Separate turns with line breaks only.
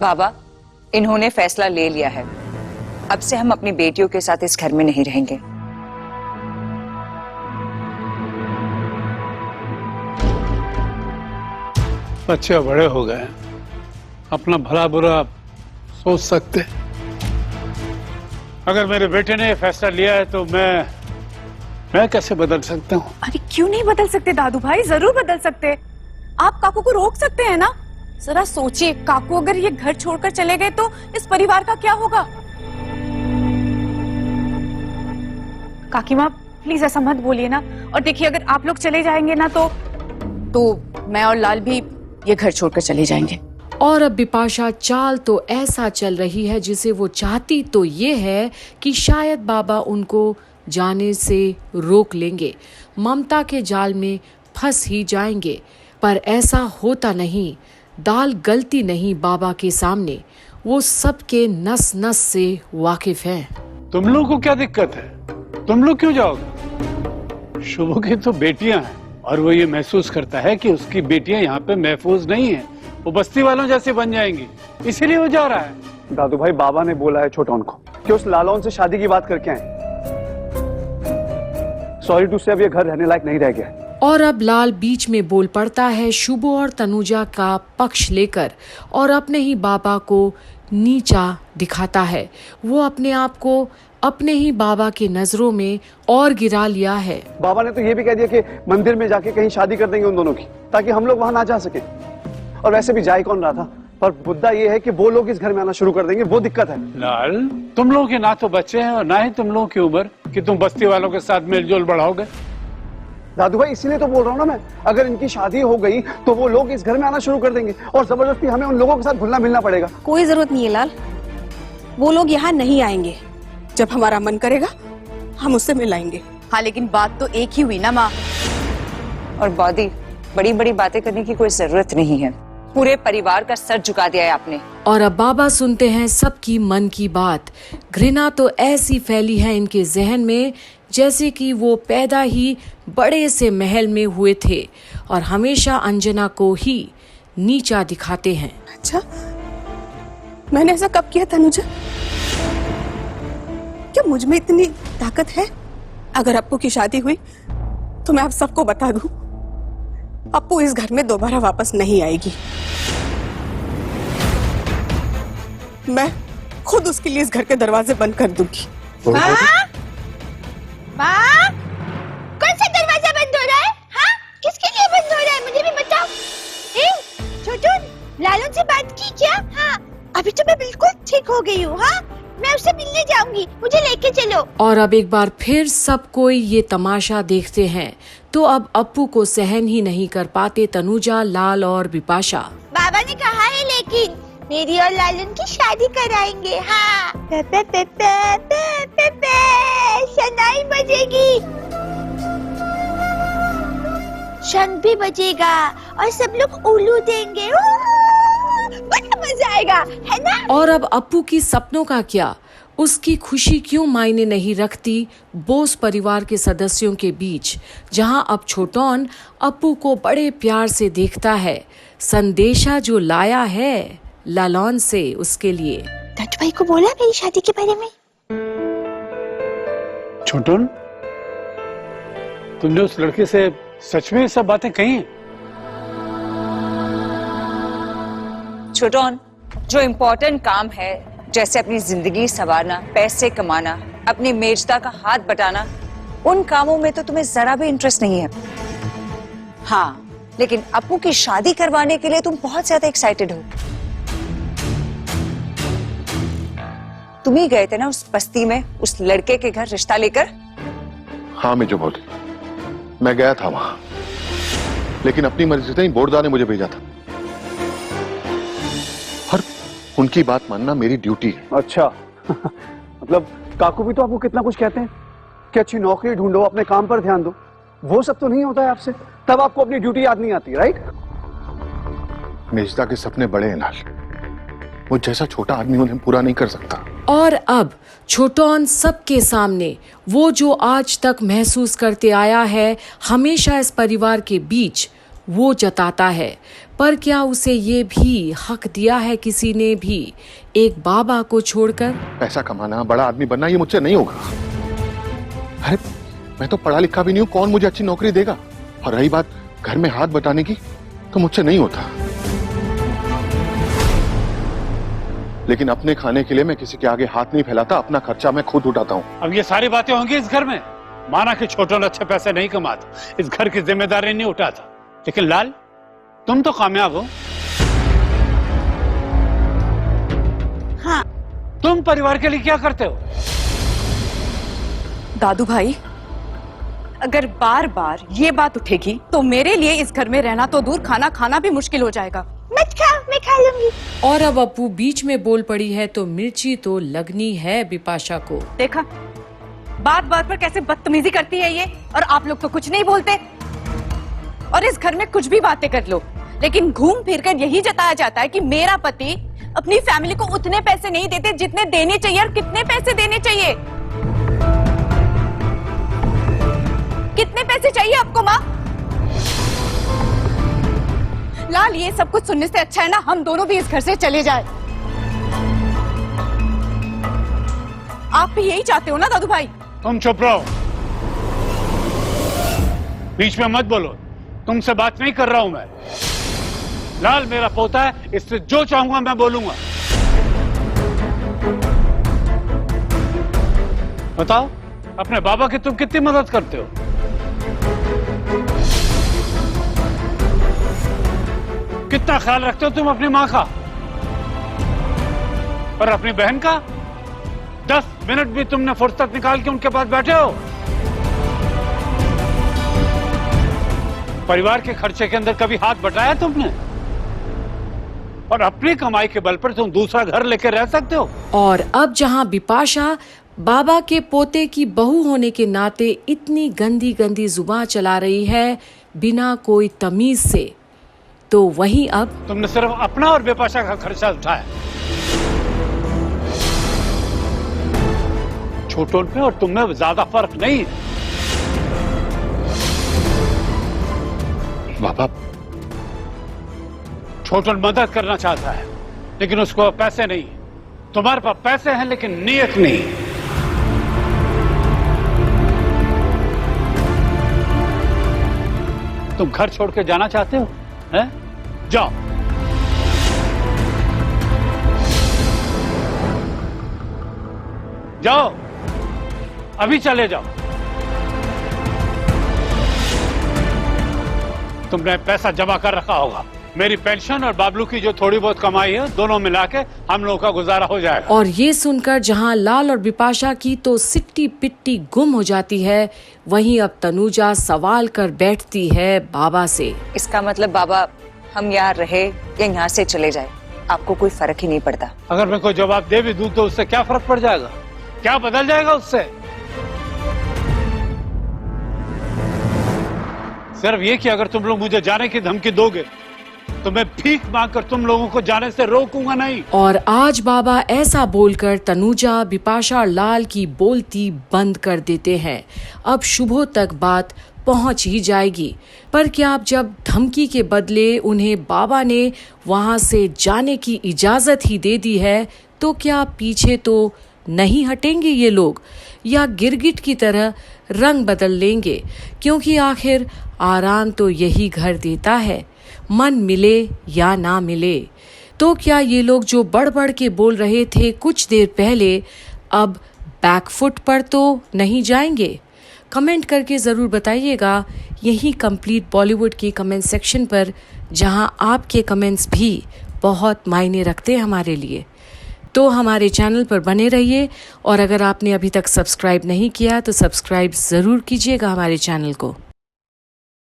बाबा, इन्होंने फैसला ले लिया है। अब से हम अपनी बेटियों के साथ इस घर में नहीं रहेंगे।
बच्चे बड़े हो गए, अपना भला बुरा सोच सकते। अगर मेरे बेटे ने फैसला लिया है तो मैं कैसे बदल सकता हूँ?
अरे क्यों नहीं बदल सकते दादू भाई, जरूर बदल सकते। आप काकू को रोक सकते हैं ना। जरा सोचिए, काकू अगर ये घर छोड़कर चले गए तो इस परिवार का क्या होगा? काकी माँ प्लीज ऐसा मत बोलिए ना। और देखिए, अगर आप लोग चले जाएंगे ना तो मैं और लाल भी ये घर छोड़कर चले जाएंगे।
और अब बिपाशा चाल तो ऐसा चल रही है जिसे वो चाहती तो ये है कि शायद बाबा उनको जाने से रोक लेंगे, ममता के जाल में फंस ही जाएंगे। पर ऐसा होता नहीं। दाल गलती नहीं बाबा के सामने, वो सबके नस नस से वाकिफ हैं।
तुम लोग को क्या दिक्कत है? तुम लोग क्यों जाओगे? शुभ की तो बेटियां हैं और वो ये महसूस करता है कि उसकी बेटियां यहाँ पे महफूज नहीं है, वो बस्ती वालों जैसे बन जाएंगी, इसीलिए वो जा रहा है।
दादू भाई, बाबा ने बोला है छोटोन को कि उस लालौन से शादी की बात करके आए। सॉरी टू से अब ये घर रहने लायक नहीं रह गया।
और अब लाल बीच में बोल पड़ता है शुभो और तनुजा का पक्ष लेकर और अपने ही बाबा को नीचा दिखाता है। वो अपने आप को अपने ही बाबा के नजरों में और गिरा लिया है।
बाबा ने तो ये भी कह दिया कि मंदिर में जाके कहीं शादी कर देंगे उन दोनों की, ताकि हम लोग वहां ना जा सके। और वैसे भी जा ही कौन रहा था, पर मुद्दा ये है कि वो लोग इस घर में आना शुरू कर देंगे, वो दिक्कत है।
लाल, तुम लोगों के ना तो बच्चे हैं और ना ही तुम लोगों की उम्र कि तुम बस्ती वालों के साथ मेलजोल बढ़ाओगे।
दादू भाई, इसीलिए तो बोल रहा हूँ ना मैं, अगर इनकी शादी हो गई तो वो लोग इस घर में आना शुरू कर देंगे और जबरदस्ती हमें उन लोगों के साथ घुलना मिलना पड़ेगा।
कोई जरूरत नहीं है लाल, वो लोग यहाँ नहीं आएंगे। जब हमारा मन करेगा हम उससे मिलाएंगे।
हाँ, लेकिन बात तो एक ही हुई ना माँ।
और बॉदी, बड़ी बड़ी बातें करने की कोई जरूरत नहीं है। पूरे परिवार का सर झुका दिया है आपने।
और अब बाबा सुनते हैं सबकी मन की बात। घृणा तो ऐसी फैली है इनके जहन में जैसे कि वो पैदा ही बड़े से महल में हुए थे और हमेशा अंजना को ही नीचा दिखाते हैं।
अच्छा, मैंने ऐसा कब किया तनुजा? क्या मुझ में इतनी ताकत है? अगर अप्पू की शादी हुई तो मैं आप सबको बता दूं, अप्पू इस घर में दोबारा वापस नहीं आएगी। मैं खुद उसके लिए इस घर के दरवाजे बंद कर दूंगी।
माँ? माँ? कौन सा दरवाजा बंद हो रहा है? हाँ? किसके लिए बंद हो रहा है? मुझे भी बताओ। छोटू, लालू से बात की क्या? हाँ, अभी तो मैं बिल्कुल ठीक हो गई हूँ। हाँ, मैं उससे मिलने जाऊंगी, मुझे लेके चलो।
और अब एक बार फिर सब कोई ये तमाशा देखते हैं तो अब अप्पू को सहन ही नहीं कर पाते तनुजा, लाल और बिपाशा।
बाबा ने कहा है लेकिन मेरी और लालन की शादी कराएंगे। हाँ, पे पे पे पे पे पे पे शनाई बजेगी, शंख भी बजेगा और सब लोग उल्लू देंगे। बड़ा मजा आएगा, है ना?
और अब अप्पू की सपनों का क्या? उसकी खुशी क्यों मायने नहीं रखती बोस परिवार के सदस्यों के बीच, जहां अब छोटौन अप्पू को बड़े प्यार से देखता है। संदेशा जो लाया है लालौन से उसके लिए।
दत्त भाई को बोला मेरी शादी के बारे में?
छोटन, तुमने उस लड़के से सच में सब बातें कही हैं?
छोटौन, जो इम्पोर्टेंट काम है जैसे अपनी जिंदगी संवारना, पैसे कमाना, अपनी मेजदा का हाथ बटाना, उन कामों में तो तुम्हें जरा भी इंटरेस्ट नहीं है। हाँ, लेकिन अप्पू की शादी करवाने के लिए तुम बहुत ज्यादा एक्साइटेड हो। तुम ही गए थे ना उस बस्ती में उस लड़के के घर रिश्ता लेकर?
हाँ मिजो भौजी, मैं गया था वहां, लेकिन अपनी मर्जी से नहीं, बोर्डदा ने मुझे भेजा था और उनकी बात मानना मेरी ड्यूटी है।
अच्छा मतलब काकू भी तो आपको कितना कुछ कहते हैं कि अच्छी नौकरी ढूंढो, अपने काम पर ध्यान दो। वो सब तो नहीं होता है आपसे, तब आपको अपनी ड्यूटी याद नहीं आती, राइट?
मेजदा के सपने बड़े हैं लाल, वो जैसा छोटा आदमी उन्हें पूरा नहीं कर सकता।
और अब छोटौन सबके सामने वो जो आज तक महसूस करते आया है हमेशा इस परिवार के बीच, वो जताता है, पर क्या उसे ये भी हक दिया है किसी ने भी एक बाबा को छोड़कर?
पैसा कमाना, बड़ा आदमी बनना, ये मुझसे नहीं होगा। अरे मैं तो पढ़ा लिखा भी नहीं हूं, कौन मुझे अच्छी नौकरी देगा? और रही बात घर में हाथ बटाने की, तो मुझसे नहीं होता। लेकिन अपने खाने के लिए मैं किसी के आगे हाथ नहीं फैलाता, अपना खर्चा मैं खुद उठाता हूं।
अब ये सारी बातें होंगी इस घर में। माना कि छोटन अच्छे पैसे नहीं कमाता, इस घर की जिम्मेदारी नहीं उठाता, लेकिन लाल तुम तो कामयाब हो।
हाँ।
तुम परिवार के लिए क्या करते हो?
दादू भाई, अगर बार बार ये बात उठेगी तो मेरे लिए इस घर में रहना तो दूर, खाना खाना भी मुश्किल हो जाएगा।
मत खा, मैं खा लूंगी।
और अब अपू बीच में बोल पड़ी है तो मिर्ची तो लगनी है बिपाशा को।
देखा, बात बात पर कैसे बदतमीजी करती है ये, और आप लोग तो कुछ नहीं बोलते। और इस घर में कुछ भी बातें कर लो, लेकिन घूम फिर कर यही जताया जाता है कि मेरा पति अपनी फैमिली को उतने पैसे नहीं देते जितने देने चाहिए। और कितने पैसे देने चाहिए? कितने पैसे चाहिए आपको माँ? लाल, ये सब कुछ सुनने से अच्छा है ना हम दोनों भी इस घर से चले जाए। आप भी यही चाहते हो ना दादू भाई?
तुम चुप रहो, बीच में मत बोलो। तुमसे बात नहीं कर रहा हूं मैं। लाल मेरा पोता है, इससे जो चाहूंगा मैं बोलूंगा। बताओ, अपने बाबा की तुम कितनी मदद करते हो? कितना ख्याल रखते हो तुम अपनी मां का और अपनी बहन का? 10 मिनट भी तुमने फुर्सत निकाल के उनके पास बैठे हो? परिवार के खर्चे के अंदर कभी हाथ बटाया तुमने? और अपनी कमाई के बल पर तुम दूसरा घर लेके रह सकते हो?
और अब जहां बिपाशा बाबा के पोते की बहू होने के नाते इतनी गंदी गंदी जुबान चला रही है बिना कोई तमीज से, तो वहीं अब
तुमने सिर्फ अपना और बिपाशा का खर्चा उठाया। छोटों पे और तुम में ज्यादा फर्क नहीं है।
बाबा,
छोटन मदद करना चाहता है लेकिन उसको पैसे नहीं। तुम्हारे पास पैसे हैं लेकिन नीयत नहीं। तुम घर छोड़ के जाना चाहते हो? हैं? जाओ। जाओ, अभी चले जाओ। तुमने पैसा जमा कर रखा होगा। मेरी पेंशन और बाबलू की जो थोड़ी बहुत कमाई है, दोनों मिला के हम लोगों का गुजारा हो जाएगा।
और ये सुनकर जहां लाल और बिपाशा की तो सिट्टी पिट्टी गुम हो जाती है, वहीं अब तनुजा सवाल कर बैठती है बाबा से।
इसका मतलब बाबा, हम यहाँ रहे या यहाँ से चले जाए, आपको कोई फर्क ही नहीं पड़ता?
अगर मैं कोई जवाब दे भी दूं तो उससे क्या फर्क पड़ जाएगा? क्या बदल जाएगा उससे? सिर्फ ये कि अगर तुम लोग मुझे जाने की धमकी दोगे तो मैं भीख मांगकर तुम लोगों को जाने से रोकूंगा नहीं।
और आज बाबा ऐसा बोलकर तनुजा, बिपाशा और लाल की बोलती बंद कर देते हैं। अब शुभो तक बात पहुंच ही जाएगी। पर क्या अब जब धमकी के बदले उन्हें बाबा ने वहां से जाने की इजाजत ही दे दी है, तो क्या पीछे तो नहीं हटेंगे ये लोग, या गिरगिट की तरह रंग बदल लेंगे? क्योंकि आखिर आराम तो यही घर देता है, मन मिले या ना मिले। तो क्या ये लोग जो बढ़ बढ़ के बोल रहे थे कुछ देर पहले, अब बैकफुट पर तो नहीं जाएंगे? कमेंट करके ज़रूर बताइएगा यही कंप्लीट बॉलीवुड की कमेंट सेक्शन पर, जहां आपके कमेंट्स भी बहुत मायने रखते हैं हमारे लिए। तो हमारे चैनल पर बने रहिए, और अगर आपने अभी तक सब्सक्राइब नहीं किया तो सब्सक्राइब ज़रूर कीजिएगा हमारे चैनल को।